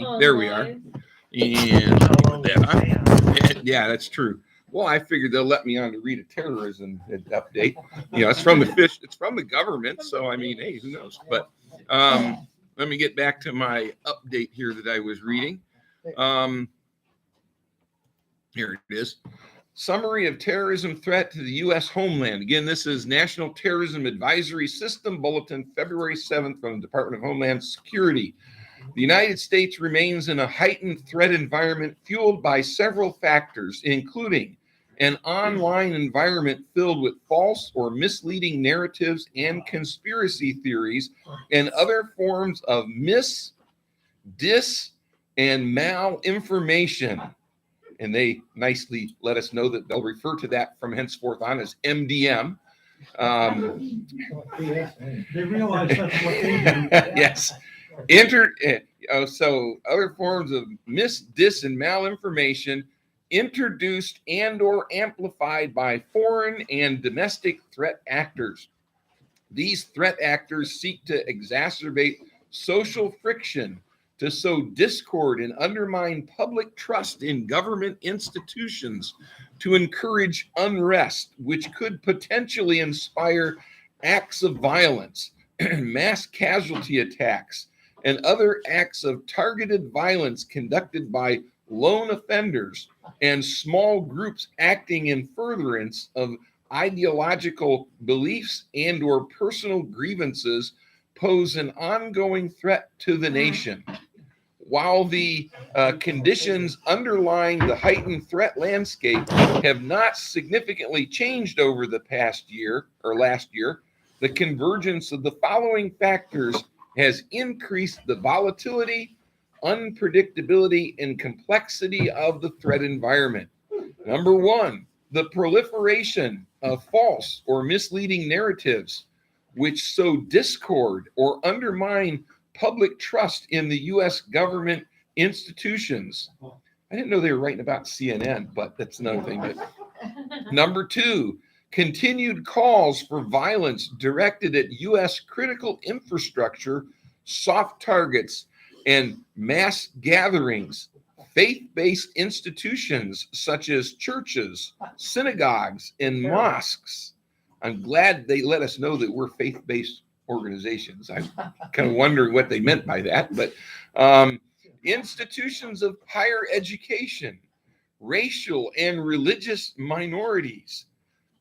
maybe. There we are. And put that on. Yeah, that's true. Well, I figured they'll let me on to read a terrorism update. It's from it's from the government. So, I mean, hey, who knows? But let me get back to my update here that I was reading. Here it is. Summary of terrorism threat to the U.S. homeland. Again, this is National Terrorism Advisory System Bulletin, February 7th from the Department of Homeland Security. The United States remains in a heightened threat environment fueled by several factors, including an online environment filled with false or misleading narratives and conspiracy theories and other forms of dis, and malinformation. And they nicely let us know that they'll refer to that from henceforth on as MDM. They realize that's what they do. Yes. So other forms of dis, and malinformation introduced and or amplified by foreign and domestic threat actors. These threat actors seek to exacerbate social friction, to sow discord and undermine public trust in government institutions, to encourage unrest, which could potentially inspire acts of violence, mass casualty attacks, and other acts of targeted violence conducted by lone offenders and small groups acting in furtherance of ideological beliefs and or personal grievances pose an ongoing threat to the nation. While the conditions underlying the heightened threat landscape have not significantly changed over the past year or last year, the convergence of the following factors has increased the volatility, unpredictability, and complexity of the threat environment. Number one, the proliferation of false or misleading narratives which sow discord or undermine public trust in the U.S. government institutions. I didn't know they were writing about CNN, but that's another thing. But number two, continued calls for violence directed at U.S. critical infrastructure, soft targets, and mass gatherings, faith-based institutions such as churches, synagogues, and mosques. I'm glad they let us know that we're faith-based organizations. I'm kind of wondering what they meant by that, but institutions of higher education, racial and religious minorities,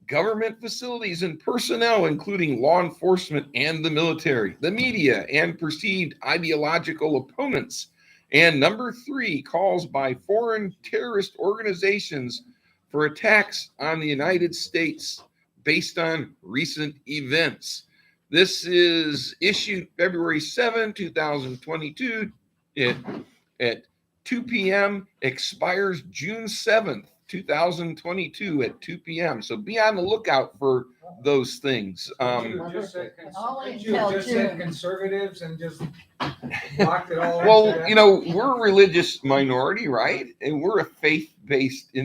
government facilities and personnel, including law enforcement and the military, the media, and perceived ideological opponents. And number three, calls by foreign terrorist organizations for attacks on the United States based on recent events. This is issued February 7, 2022 at 2 p.m., expires June 7th, 2022 at 2 p.m. So be on the lookout for those things. You just said conservatives and just locked it all. Well, we're a religious minority, right? And we're a faith-based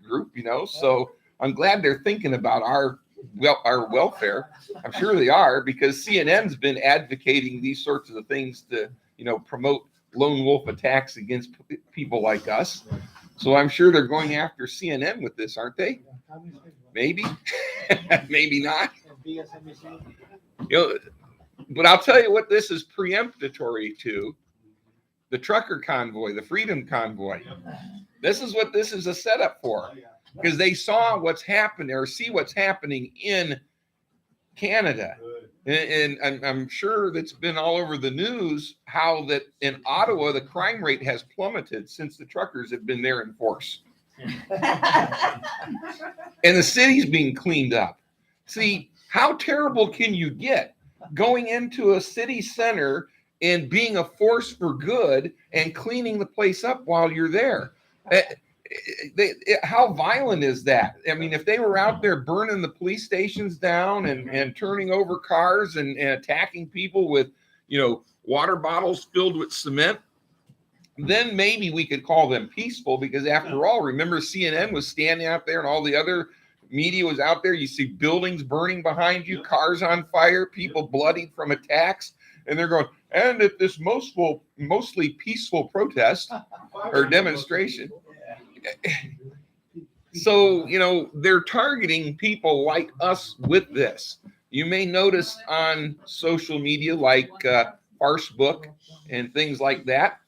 group, so I'm glad they're thinking about our welfare. I'm sure they are, because CNN's been advocating these sorts of things to, promote lone wolf attacks against people like us. So I'm sure they're going after CNN with this, aren't they? Maybe, maybe not. But I'll tell you what this is preemptory to: the trucker convoy, the Freedom Convoy. This is what this is a setup for, because they saw what's happened or see what's happening in Canada. And I'm sure that's been all over the news how that in Ottawa, the crime rate has plummeted since the truckers have been there in force. And the city's being cleaned up. See, how terrible can you get going into a city center and being a force for good and cleaning the place up while you're there? How violent is that? I mean, if they were out there burning the police stations down and turning over cars and attacking people with, water bottles filled with cement, then maybe we could call them peaceful, because after all, remember CNN was standing out there and all the other media was out there. You see buildings burning behind you, cars on fire, people bloodied from attacks. And they're going, And at this mostly peaceful protest or demonstration. So, they're targeting people like us with this. You may notice on social media like Farcebook and things like that,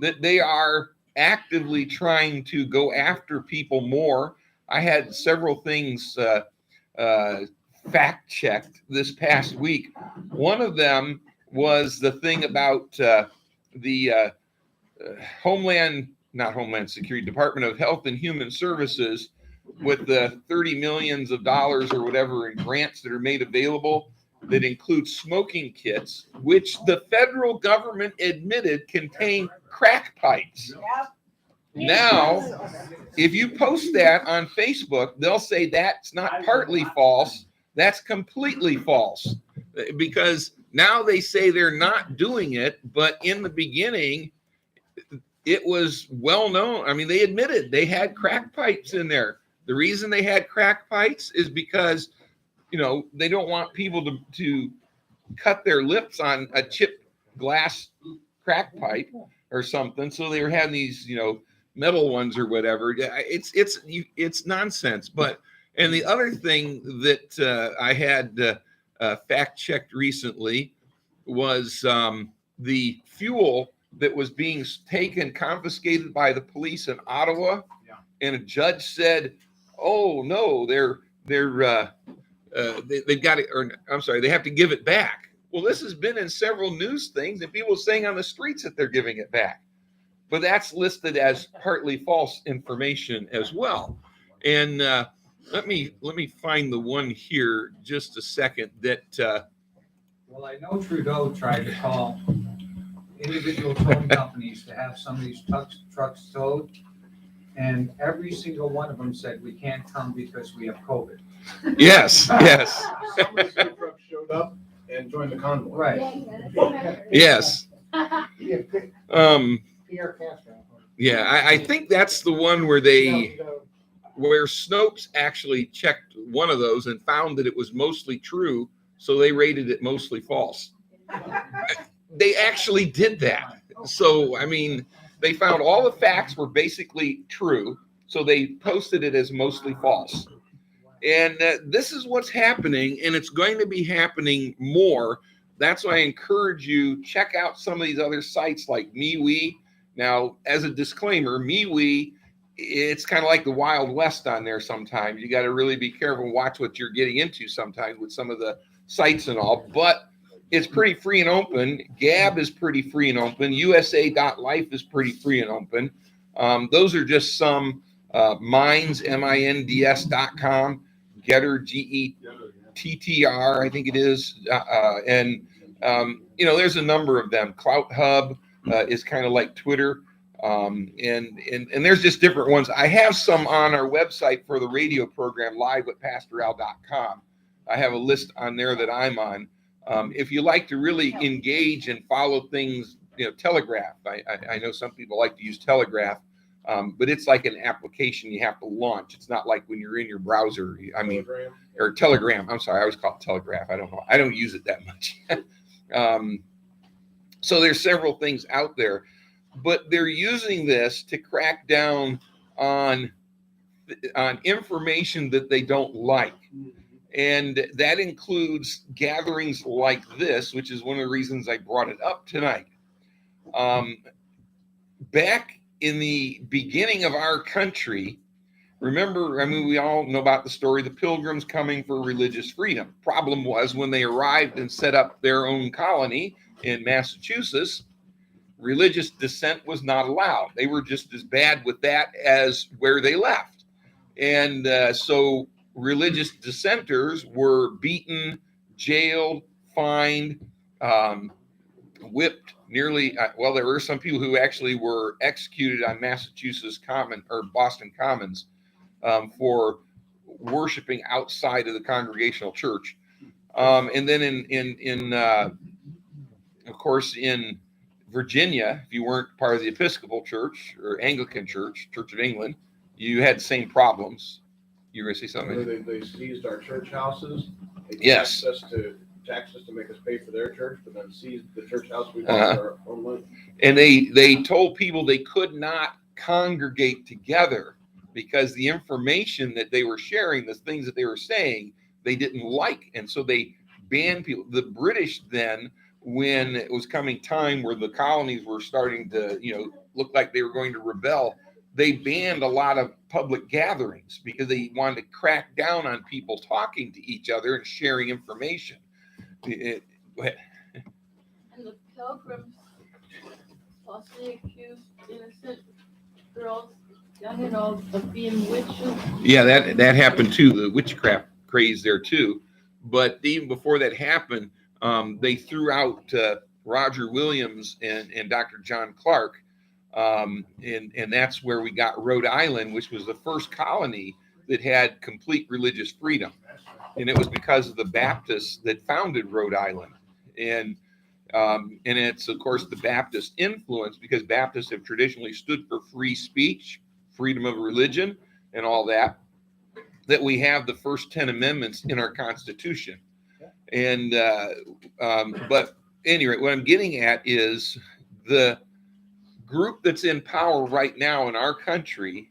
that they are actively trying to go after people more. I had several things fact checked this past week. One of them was the thing about the not Homeland Security, Department of Health and Human Services, with the $30 million or whatever in grants that are made available that include smoking kits, which the federal government admitted contain crack pipes. Now, if you post that on Facebook, they'll say that's not partly false, that's completely false. Because now they say they're not doing it, but in the beginning, it was well known. I mean, they admitted they had crack pipes in there. The reason they had crack pipes is because, they don't want people to cut their lips on a chipped glass crack pipe or something. So they were having these, metal ones or whatever. It's nonsense. And the other thing that I had fact checked recently was the fuel that was being confiscated by the police in Ottawa. Yeah. And a judge said, "Oh no, they've got it, or I'm sorry, they have to give it back." Well, this has been in several news things, and people saying on the streets that they're giving it back, but that's listed as partly false information as well. And let me find the one here just a second that. Well, I know Trudeau tried to call individual towing companies to have some of these trucks towed, and every single one of them said, "We can't come because we have COVID." Yes. Some of the food trucks showed up and joined the convoy. Right. Yes. Pierre Castro. Yeah, I think that's the one where where Snopes actually checked one of those and found that it was mostly true, so they rated it mostly false. They actually did that. So, I mean, they found all the facts were basically true, so they posted it as mostly false. And this is what's happening, and it's going to be happening more. That's why I encourage you, check out some of these other sites like MeWe. Now, as a disclaimer, MeWe, it's kind of like the Wild West on there sometimes. You got to really be careful and watch what you're getting into sometimes with some of the sites and all. But it's pretty free and open. Gab is pretty free and open. USA.life is pretty free and open. Those are just some. Minds, minds.com, Getter, GETTR, I think it is. There's a number of them. Clout Hub is kind of like Twitter. And there's just different ones. I have some on our website for the radio program, livewithpastoral.com. I have a list on there that I'm on. If you like to really engage and follow things, Telegraph. I know some people like to use Telegraph. But it's like an application you have to launch. It's not like when you're in your browser. Or Telegram. I'm sorry, I always call it Telegraph. I don't know. I don't use it that much. So there's several things out there, but they're using this to crack down on information that they don't like. And that includes gatherings like this, which is one of the reasons I brought it up tonight. Back in the beginning of our country, remember, we all know about the story, the Pilgrims coming for religious freedom. Problem was, when they arrived and set up their own colony in Massachusetts, religious dissent was not allowed. They were just as bad with that as where they left. And so religious dissenters were beaten, jailed, fined, whipped. Nearly, there were some people who actually were executed on Massachusetts Boston Commons for worshiping outside of the Congregational Church. And then of course, in Virginia, if you weren't part of the Episcopal Church or Anglican Church, Church of England, you had the same problems. You were going to say something? They seized our church houses. They Yes. taxed us to taxes to make us pay for their church, but then seized the church house we bought for our own money. And they told people they could not congregate together because the information that they were sharing, the things that they were saying, they didn't like. And so they banned people. The British then, when it was coming time where the colonies were starting to, look like they were going to rebel, they banned a lot of public gatherings because they wanted to crack down on people talking to each other and sharing information. Go ahead. And the Pilgrims falsely accused innocent girls, of being witches. Yeah, that happened too. The witchcraft craze there too. But even before that happened, they threw out Roger Williams and Dr. John Clark. And that's where we got Rhode Island, which was the first colony that had complete religious freedom. And it was because of the Baptists that founded Rhode Island. And it's, of course, the Baptist influence, because Baptists have traditionally stood for free speech, freedom of religion, and all that we have the first 10 amendments in our Constitution. And but anyway, what I'm getting at is the group that's in power right now in our country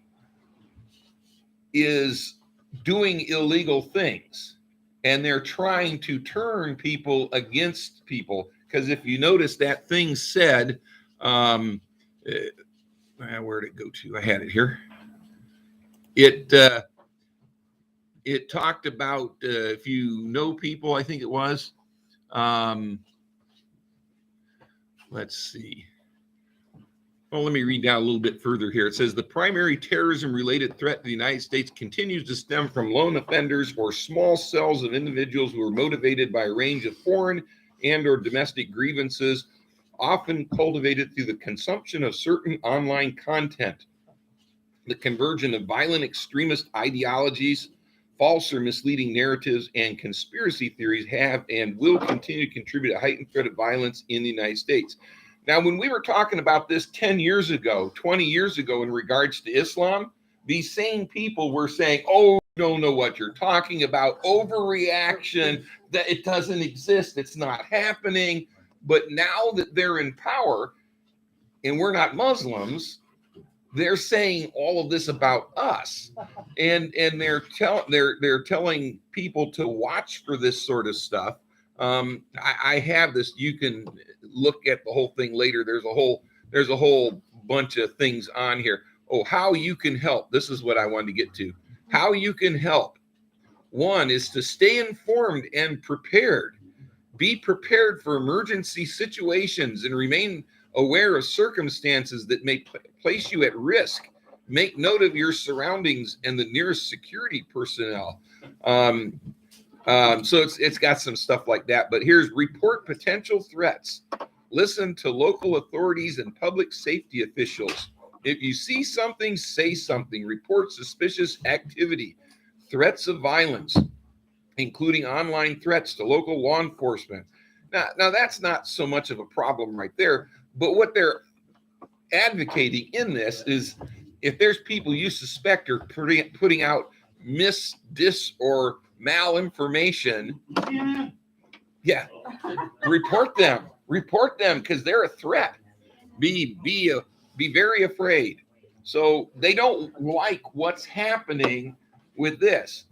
is doing illegal things, and they're trying to turn people against people. Because if you notice, that thing said, where'd it go to? I had it here. It talked about if you know people, I think it was. Let's see. Well, let me read down a little bit further here. It says the primary terrorism-related threat to the United States continues to stem from lone offenders or small cells of individuals who are motivated by a range of foreign and or domestic grievances, often cultivated through the consumption of certain online content. The convergence of violent extremist ideologies, false or misleading narratives, and conspiracy theories have and will continue to contribute to a heightened threat of violence in the United States. Now, when we were talking about this 10 years ago, 20 years ago, in regards to Islam, these same people were saying, oh, you don't know what you're talking about, overreaction, that it doesn't exist, it's not happening. But now that they're in power and we're not Muslims, they're saying all of this about us, and they're telling people to watch for this sort of stuff. I have this. You can look at the whole thing later. There's a whole bunch of things on here. Oh, how you can help. This is what I wanted to get to. How you can help. One is to stay informed and prepared. Be prepared for emergency situations and remain aware of circumstances that may place you at risk. Make note of your surroundings and the nearest security personnel. So it's got some stuff like that. But here's report potential threats. Listen to local authorities and public safety officials. If you see something, say something. Report suspicious activity, threats of violence, including online threats to local law enforcement. Now that's not so much of a problem right there. But what they're advocating in this is if there's people you suspect are putting out dis, or malinformation, report them because they're a threat. Be very afraid. So they don't like what's happening with this.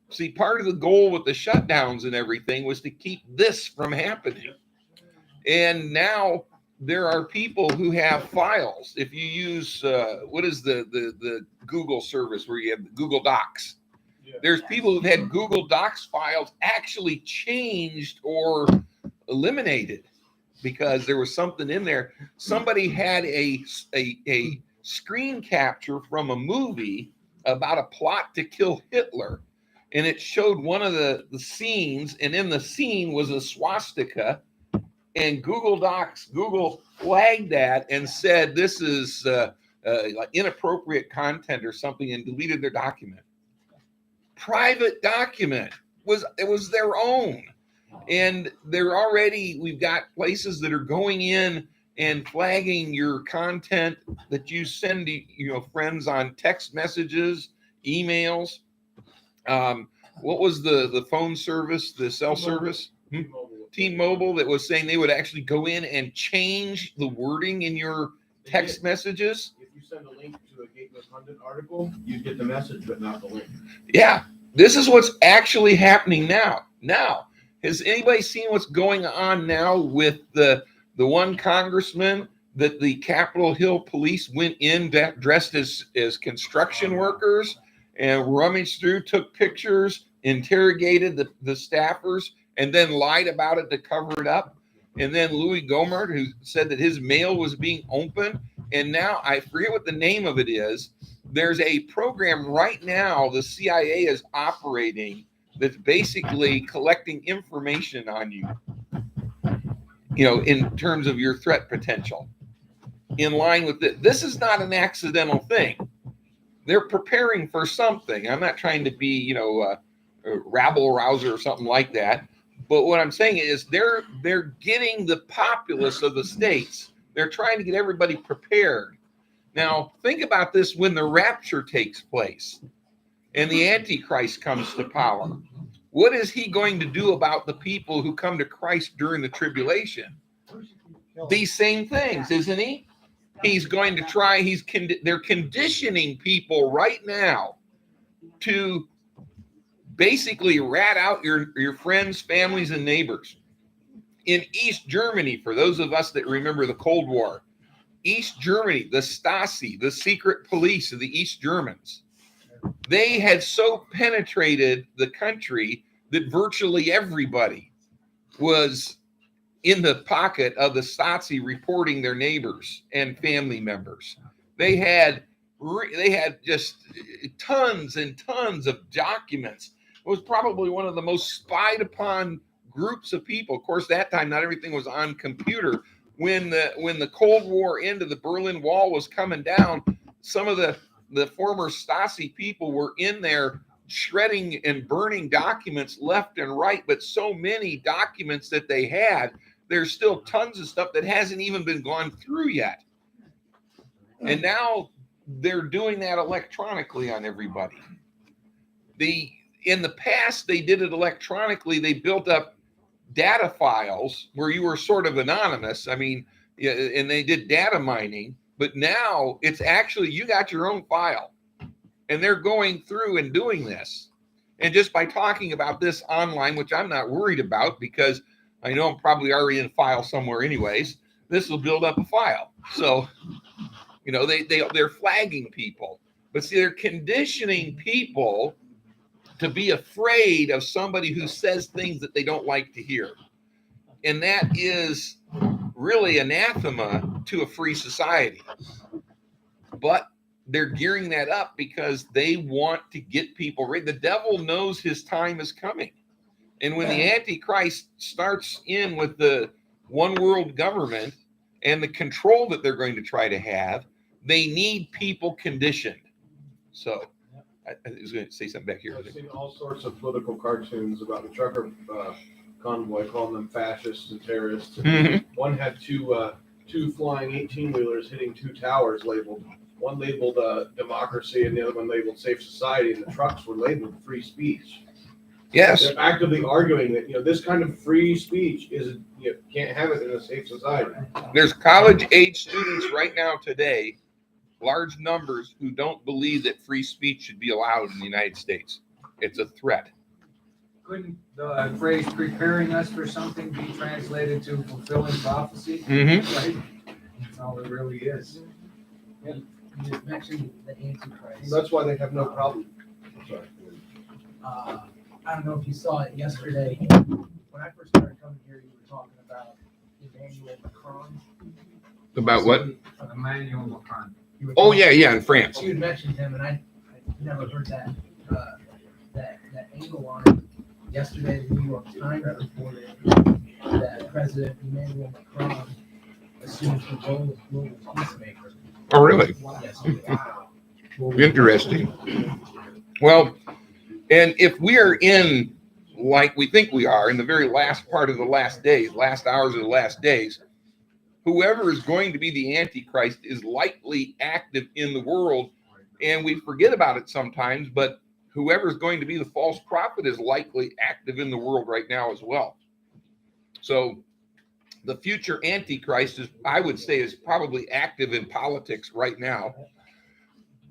See, part of the goal with the shutdowns and everything was to keep this from happening. And now there are people who have files. If you use what is the Google service where you have Google Docs, there's people who've had Google Docs files actually changed or eliminated because there was something in there. Somebody had a screen capture from a movie about a plot to kill Hitler, and it showed one of the scenes, and in the scene was a swastika. And Google flagged that and said this is like inappropriate content or something, and deleted their document. Private document it was their own, and we've got places that are going in and flagging your content that you send to friends on text messages, emails. What was the phone service, the cell service? T-Mobile that was saying they would actually go in and change the wording in your text messages. If you send a link to a Gateway Pundit article, you get the message, but not the link. Yeah, this is what's actually happening now. Now, has anybody seen what's going on now with the one congressman that the Capitol Hill police went in dressed as construction workers and rummaged through, took pictures, interrogated the staffers, and then lied about it to cover it up? And then Louis Gohmert, who said that his mail was being opened, and now I forget what the name of it is. There's a program right now the CIA is operating that's basically collecting information on you, in terms of your threat potential. In line with it, this is not an accidental thing. They're preparing for something. I'm not trying to be, a rabble rouser or something like that. But what I'm saying is they're getting the populace of the states. They're trying to get everybody prepared. Now, think about this when the rapture takes place and the Antichrist comes to power. What is he going to do about the people who come to Christ during the tribulation? These same things, isn't he? He's going to try, they're conditioning people right now to basically rat out your friends, families, and neighbors. In East Germany, for those of us that remember the Cold War, East Germany, the Stasi, the secret police of the East Germans, they had so penetrated the country that virtually everybody was in the pocket of the Stasi reporting their neighbors and family members. They had just tons and tons of documents. It was probably one of the most spied upon groups of people. Of course, that time, not everything was on computer. When the Cold War ended, the Berlin Wall was coming down, some of the former Stasi people were in there shredding and burning documents left and right, but so many documents that they had, there's still tons of stuff that hasn't even been gone through yet. And now they're doing that electronically on everybody. In the past, they did it electronically. They built up data files where you were sort of anonymous. I mean, and they did data mining, but now it's actually, you got your own file. And they're going through and doing this. And just by talking about this online, which I'm not worried about because I know I'm probably already in a file somewhere anyways, this will build up a file. So, they're flagging people. But see, they're conditioning people to be afraid of somebody who says things that they don't like to hear. And that is really anathema to a free society. But they're gearing that up because they want to get people ready. The devil knows his time is coming. And when the Antichrist starts in with the one world government and the control that they're going to try to have, they need people conditioned. So I was going to say something back here. I've seen all sorts of political cartoons about the trucker convoy, calling them fascists and terrorists. Mhm. One had two flying 18-wheelers hitting two towers labeled. One labeled democracy and the other one labeled safe society, and the trucks were labeled free speech. Yes. They're actively arguing that this kind of free speech is can't have it in a safe society. There's college age students right now today, large numbers, who don't believe that free speech should be allowed in the United States. It's a threat. Couldn't the phrase preparing us for something be translated to fulfilling prophecy? Mm-hmm. Right? That's all it really is. You just mentioned the Antichrist. That's why they have no problem. Sorry. I don't know if you saw it yesterday. When I first started coming here, you were talking about Emmanuel Macron. About what? Emmanuel Macron. You were Oh, talking- yeah, in France. You had mentioned him, and I never heard that angle on it. Yesterday, the New York Times reported that President Emmanuel Macron assumes the role of global peacemaker. Oh, really? Yesterday. Interesting. Well, and if we are in, like we think we are, in the very last part of the last days, last hours of the last days, whoever is going to be the Antichrist is likely active in the world. And we forget about it sometimes, but whoever is going to be the false prophet is likely active in the world right now as well. So the future Antichrist is, I would say, is probably active in politics right now,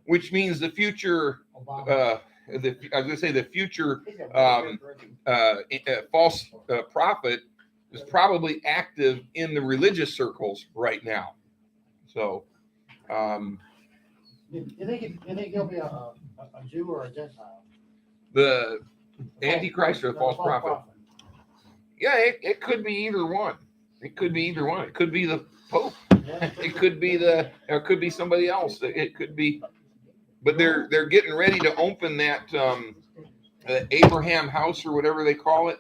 which means the future, I was going to say the future false prophet is probably active in the religious circles right now. So, You think he'll be a Jew or a Gentile? the Antichrist or the false prophet? Yeah, it could be either one. It could be either one. It could be the Pope. It could be or it could be somebody else. It could be, but they're getting ready to open that Abraham House or whatever they call it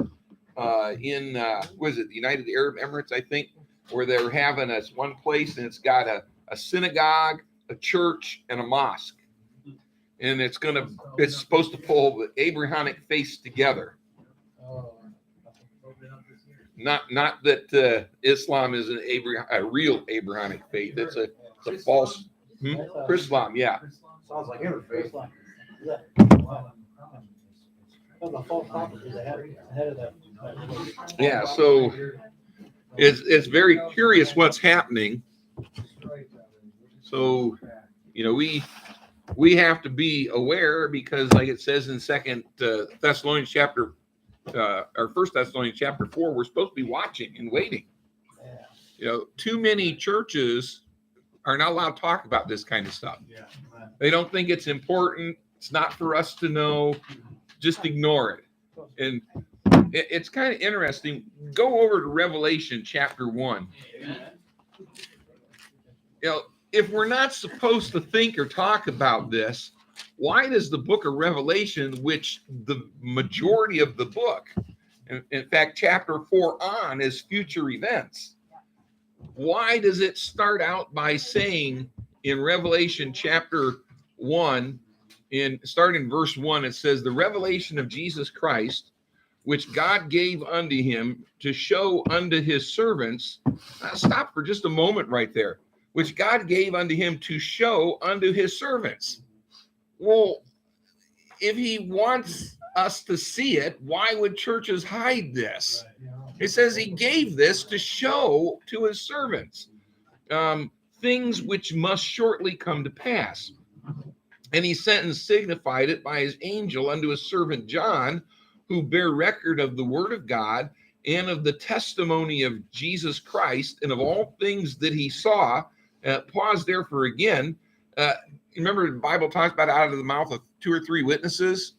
in what is it, the United Arab Emirates, I think, where they're having us one place and it's got a synagogue, a church, and a mosque, and it's supposed to pull the Abrahamic faith together. Not that Islam is a real Abrahamic faith. It's a false Islam. Yeah. Sounds like interfaith. The false prophet is ahead of that. Yeah. So it's very curious what's happening. So, we have to be aware because, like it says in Second Thessalonians chapter, or First Thessalonians chapter 4, we're supposed to be watching and waiting. Too many churches are not allowed to talk about this kind of stuff. They don't think it's important. It's not for us to know. Just ignore it. And it's kind of interesting. Go over to Revelation chapter 1. If we're not supposed to think or talk about this, why does the book of Revelation, which the majority of the book, in fact, chapter 4 on is future events, why does it start out by saying in Revelation chapter 1, starting in verse 1, it says, the revelation of Jesus Christ, which God gave unto him to show unto his servants. Stop for just a moment right there. Which God gave unto him to show unto his servants. Well, if he wants us to see it, why would churches hide this? It says he gave this to show to his servants things which must shortly come to pass. And he sent and signified it by his angel unto his servant John, who bear record of the word of God and of the testimony of Jesus Christ and of all things that he saw. Pause there for again. Remember the Bible talks about out of the mouth of 2 or 3 witnesses?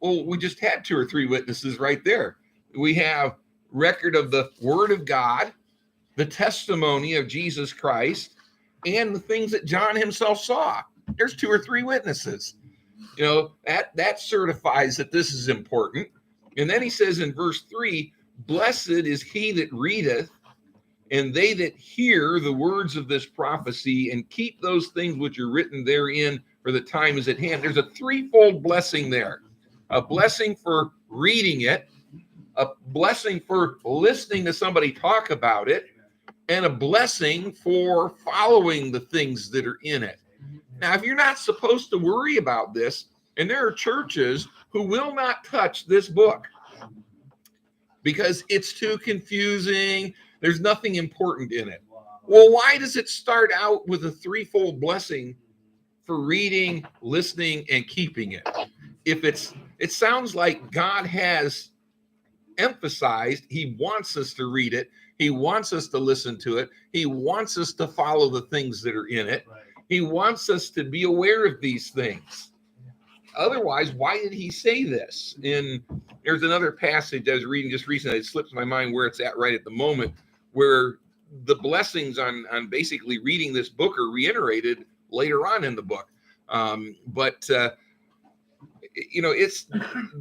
Well, we just had 2 or 3 witnesses right there. We have record of the word of God, the testimony of Jesus Christ, and the things that John himself saw. There's 2 or 3 witnesses. That certifies that this is important. And then he says in verse 3, blessed is he that readeth, and they that hear the words of this prophecy and keep those things which are written therein, for the time is at hand. There's a threefold blessing there. A blessing for reading it, a blessing for listening to somebody talk about it, and a blessing for following the things that are in it. Now, if you're not supposed to worry about this, and there are churches who will not touch this book because it's too confusing, there's nothing important in it. Well, why does it start out with a threefold blessing for reading, listening, and keeping it? It sounds like God has emphasized he wants us to read it. He wants us to listen to it. He wants us to follow the things that are in it. He wants us to be aware of these things. Otherwise, why did he say this? There's another passage I was reading just recently. It slips my mind where it's at right at the moment, where the blessings on basically reading this book are reiterated later on in the book.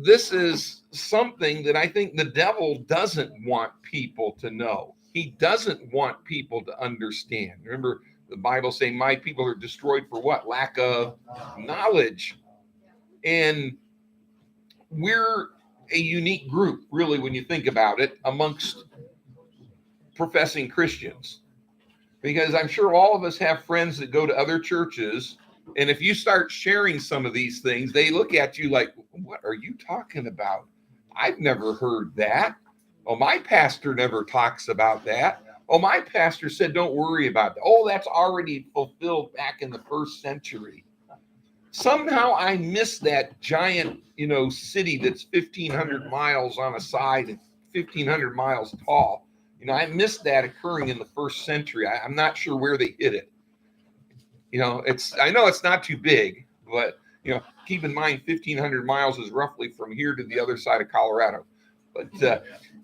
This is something that I think the devil doesn't want people to know. He doesn't want people to understand. Remember, the Bible saying, my people are destroyed for what? Lack of knowledge. And we're a unique group, really, when you think about it, amongst professing Christians. Because I'm sure all of us have friends that go to other churches, and if you start sharing some of these things, they look at you like, what are you talking about? I've never heard that. Oh, my pastor never talks about that. Oh, my pastor said, don't worry about that. Oh, that's already fulfilled back in the 1st century. Somehow I missed that giant, city that's 1,500 miles on a side and 1,500 miles tall. I missed that occurring in the 1st century. I'm not sure where they hid it. I know it's not too big, but, keep in mind 1,500 miles is roughly from here to the other side of Colorado. But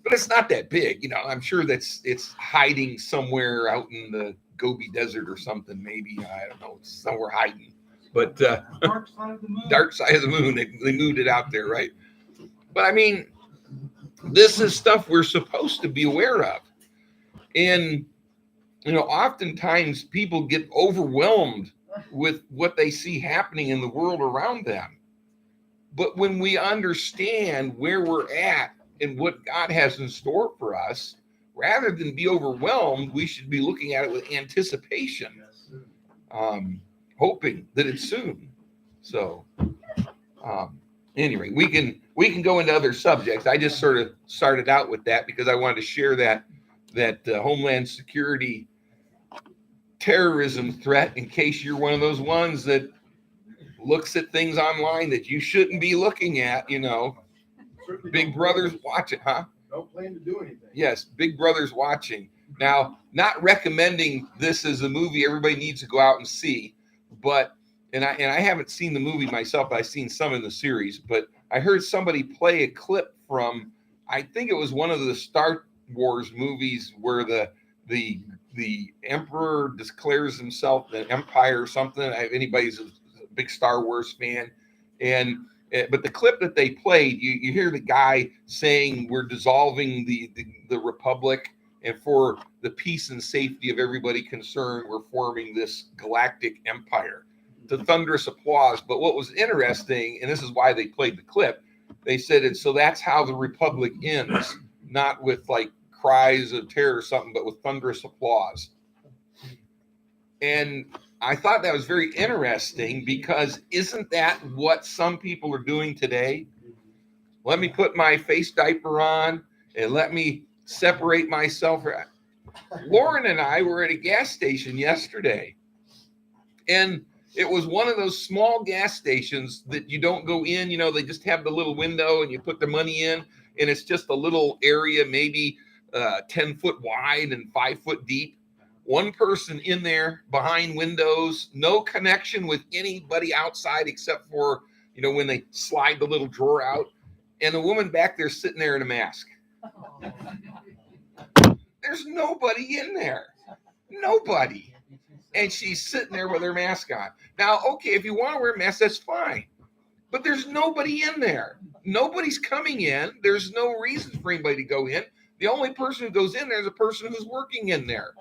it's not that big. I'm sure it's hiding somewhere out in the Gobi Desert or something. Maybe, I don't know, it's somewhere hiding. But Dark side of the moon. dark side of the moon, they moved it out there, right? But I mean, this is stuff we're supposed to be aware of. And, oftentimes people get overwhelmed with what they see happening in the world around them. But when we understand where we're at and what God has in store for us, rather than be overwhelmed, we should be looking at it with anticipation, hoping that it's soon. So anyway, we can go into other subjects. I just sort of started out with that because I wanted to share that Homeland Security terrorism threat, in case you're one of those ones that looks at things online that you shouldn't be looking at. Certainly Big don't Brother's plan- watching, huh? Don't plan to do anything. Yes, Big Brother's watching. Now, not recommending this as a movie everybody needs to go out and see, but and I haven't seen the movie myself, but I've seen some in the series. But I heard somebody play a clip from, I think it was one of the Star Wars movies where the Emperor declares himself the Empire or something. Anybody's a big Star Wars fan, but the clip that they played, you hear the guy saying we're dissolving the Republic, and for the peace and safety of everybody concerned, we're forming this galactic empire. To thunderous applause. But what was interesting, and this is why they played the clip, they said, and so that's how the Republic ends, not with like cries of terror or something, but with thunderous applause. And I thought that was very interesting, because isn't that what some people are doing today? Let me put my face diaper on and let me separate myself. Lauren and I were at a gas station yesterday, and it was one of those small gas stations that you don't go in, they just have the little window and you put the money in, and it's just a little area, maybe 10 foot wide and 5 foot deep. One person in there behind windows, no connection with anybody outside except for, when they slide the little drawer out, and the woman back there sitting there in a mask. There's nobody in there. Nobody. And she's sitting there with her mask on. Now, okay, if you want to wear a mask, that's fine. But there's nobody in there. Nobody's coming in. There's no reason for anybody to go in. The only person who goes in there is a person who's working in there.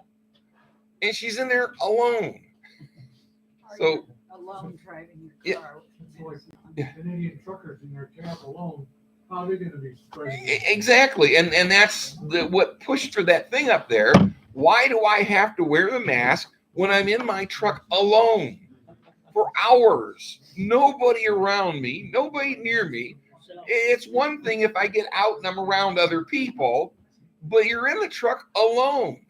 And she's in there alone. So, Alone driving Yeah. your car. It's like Canadian truckers in their cab alone. How are they going to be spreading? exactly. And that's what pushed for that thing up there. Why do I have to wear the mask when I'm in my truck alone for hours? Nobody around me, nobody near me. It's one thing if I get out and I'm around other people, but you're in the truck alone.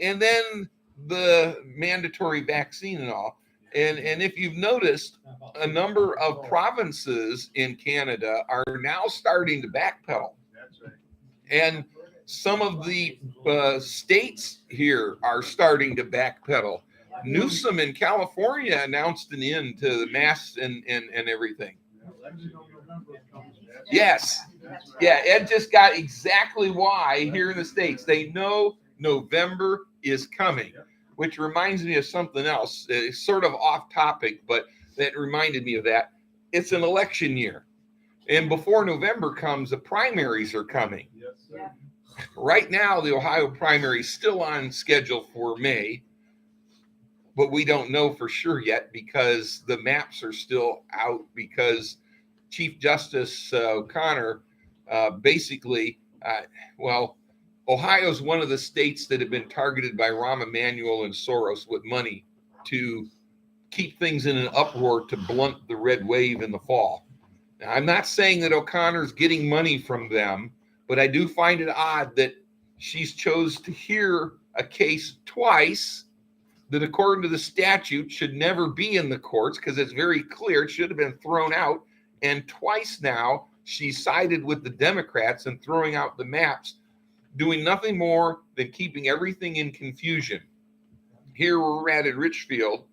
And then the mandatory vaccine and all. And if you've noticed, a number of provinces in Canada are now starting to backpedal. That's right. And some of the states here are starting to backpedal. Newsom in California announced an end to the masks and everything. Yes. Yeah, Ed just got exactly why here in the States. They know November is coming, which reminds me of something else. It's sort of off topic, but that reminded me of that. It's an election year. And before November comes, the primaries are coming. Yes, sir. Right now, the Ohio primary is still on schedule for May, but we don't know for sure yet because the maps are still out, because Chief Justice O'Connor basically, Ohio is one of the states that have been targeted by Rahm Emanuel and Soros with money to keep things in an uproar to blunt the red wave in the fall. Now, I'm not saying that O'Connor's getting money from them, but I do find it odd that she's chose to hear a case twice that according to the statute should never be in the courts because it's very clear it should have been thrown out. And twice now she sided with the Democrats and throwing out the maps, doing nothing more than keeping everything in confusion. Here we're at in Richfield.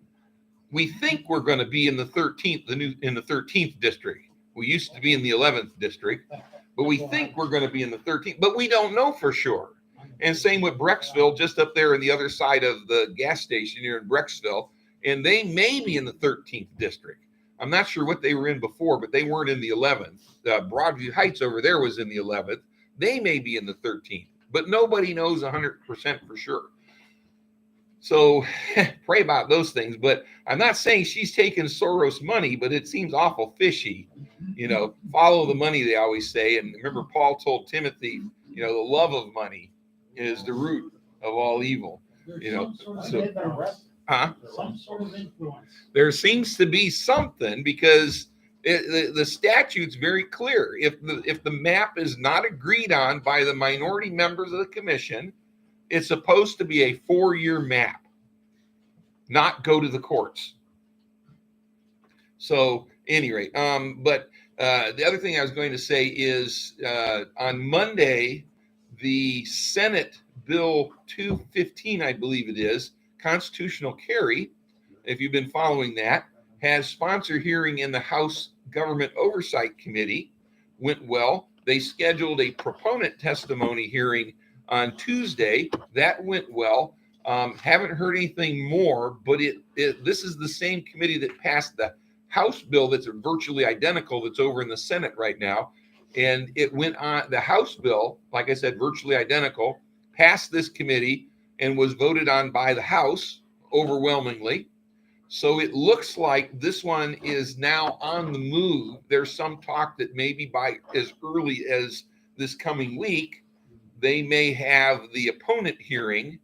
We think we're going to be in the 13th, in the 13th district. We used to be in the 11th district, but we think we're going to be in the 13th, but we don't know for sure. And same with Brecksville, just up there on the other side of the gas station here in Brecksville, and they may be in the 13th district. I'm not sure what they were in before, but they weren't in the 11th. Broadview Heights over there was in the 11th. They may be in the 13th, but nobody knows 100% for sure. So pray about those things. But I'm not saying she's taking Soros money, but it seems awful fishy. You know, follow the money, they always say. And remember, Paul told Timothy, you know, the love of money is the root of all evil. You know, Some sort of influence. there seems to be something because the statute's very clear. If the map is not agreed on by the minority members of the commission, it's supposed to be a 4-year map, not go to the courts. So, any rate, but the other thing I was going to say is on Monday, the Senate Bill 215, I believe it is, constitutional carry, if you've been following that, has sponsor hearing in the House Government Oversight Committee. Went well. They scheduled a proponent testimony hearing on Tuesday. That went well. Haven't heard anything more, but this is the same committee that passed the House bill that's virtually identical that's over in the Senate right now. And it went on, the House bill, like I said, virtually identical, passed this committee and was voted on by the House overwhelmingly. So it looks like this one is now on the move. There's some talk that maybe by as early as this coming week, they may have the opponent hearing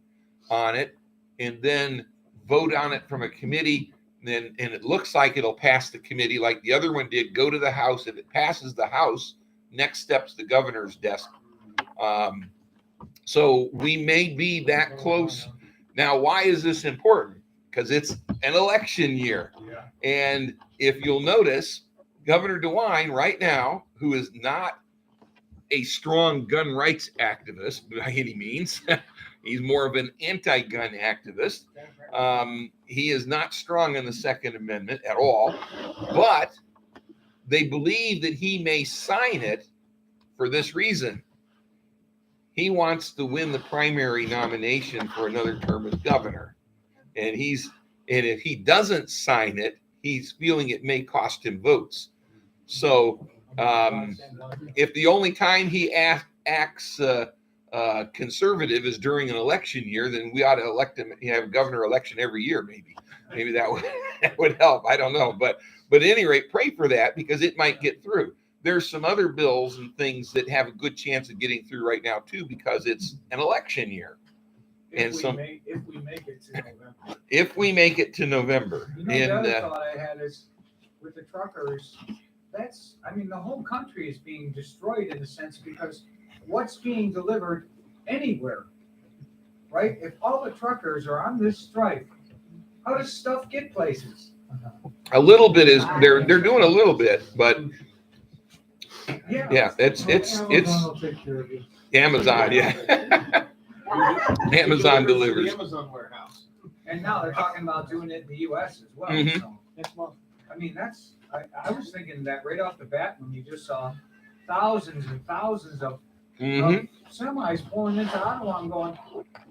on it and then vote on it from a committee. And it looks like it'll pass the committee like the other one did, go to the House. If it passes the House, next step's the governor's desk. So we may be that close. Now, why is this important? Because it's an election year. And if you'll notice, Governor DeWine right now, who is not a strong gun rights activist by any means, he's more of an anti-gun activist. He is not strong in the Second Amendment at all, but they believe that he may sign it for this reason. He wants to win the primary nomination for another term as governor. And if he doesn't sign it, he's feeling it may cost him votes. So if the only time he acts conservative is during an election year, then we ought to elect him, have a governor election every year, maybe that would help. I don't know. But at any rate, pray for that because it might get through. There's some other bills and things that have a good chance of getting through right now too, because it's an election year. If we make it to November. If we make it to November. You know, the other thought I had is with the truckers, the whole country is being destroyed in a sense because what's being delivered anywhere, right? If all the truckers are on this strike, how does stuff get places? A little bit is they're doing a little bit, but yeah, it's Amazon will take care of you. Amazon, yeah. Amazon delivers. The Amazon warehouse. And now they're talking about doing it in the US as well. Mhm. So, next month. I mean, I was thinking that right off the bat when you just saw thousands and thousands of semis pulling into Ottawa and going,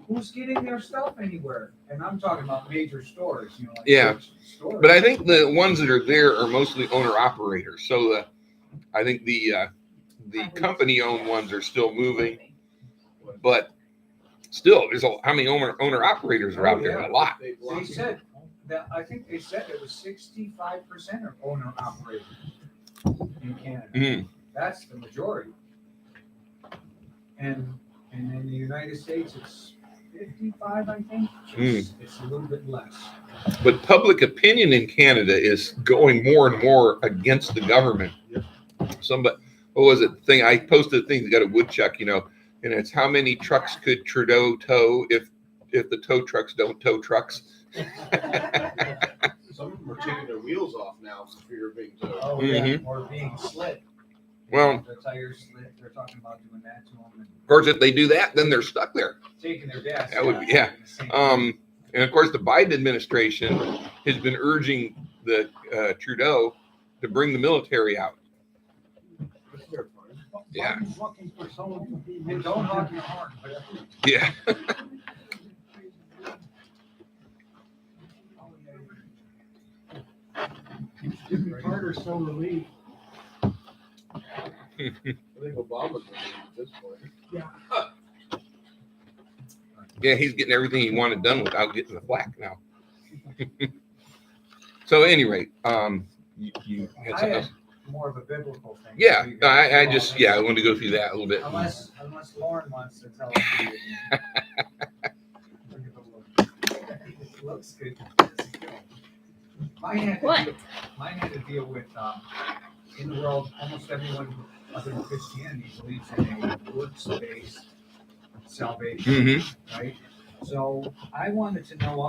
who's getting their stuff anywhere? And I'm talking about major stores, like Yeah. stores. But I think the ones that are there are mostly owner operators. So I think the company owned ones are still moving, but still, there's how many owner operators are out there? A lot. They said that I think they said it was 65% of owner operators in Canada. Mhm. That's the majority. And in the United States, it's 55, I think. It's a little bit less. But public opinion in Canada is going more and more against the government. what was it? Thing I posted a thing that got a woodchuck, and it's how many trucks could Trudeau tow if the tow trucks don't tow trucks. Some of them are taking their wheels off now for fear of being towed. Oh, yeah, or being slit. Well- The tires slit, they're talking about doing that to them and Of course, if they do that, then they're stuck there. taking their gas. That would be- yeah. And of course, the Biden administration has been urging the Trudeau to bring the military out. Yeah. Biden's looking for someone to be. And don't honk your horn, but Yeah. Jimmy Carter's so relieved. I think Obama's at this point. Yeah, he's getting everything he wanted done without getting the flack now. So at any rate, you had I something had else? more of a biblical thing. Yeah, So you guys I can just, all- yeah, I wanted to go through that a little bit. Unless Lauren wants to tell us. Look at the look. It looks good. What? Mine had to deal with, in the world, almost everyone other than Christianity believes in a works-based salvation, Mhm. right? So I wanted to know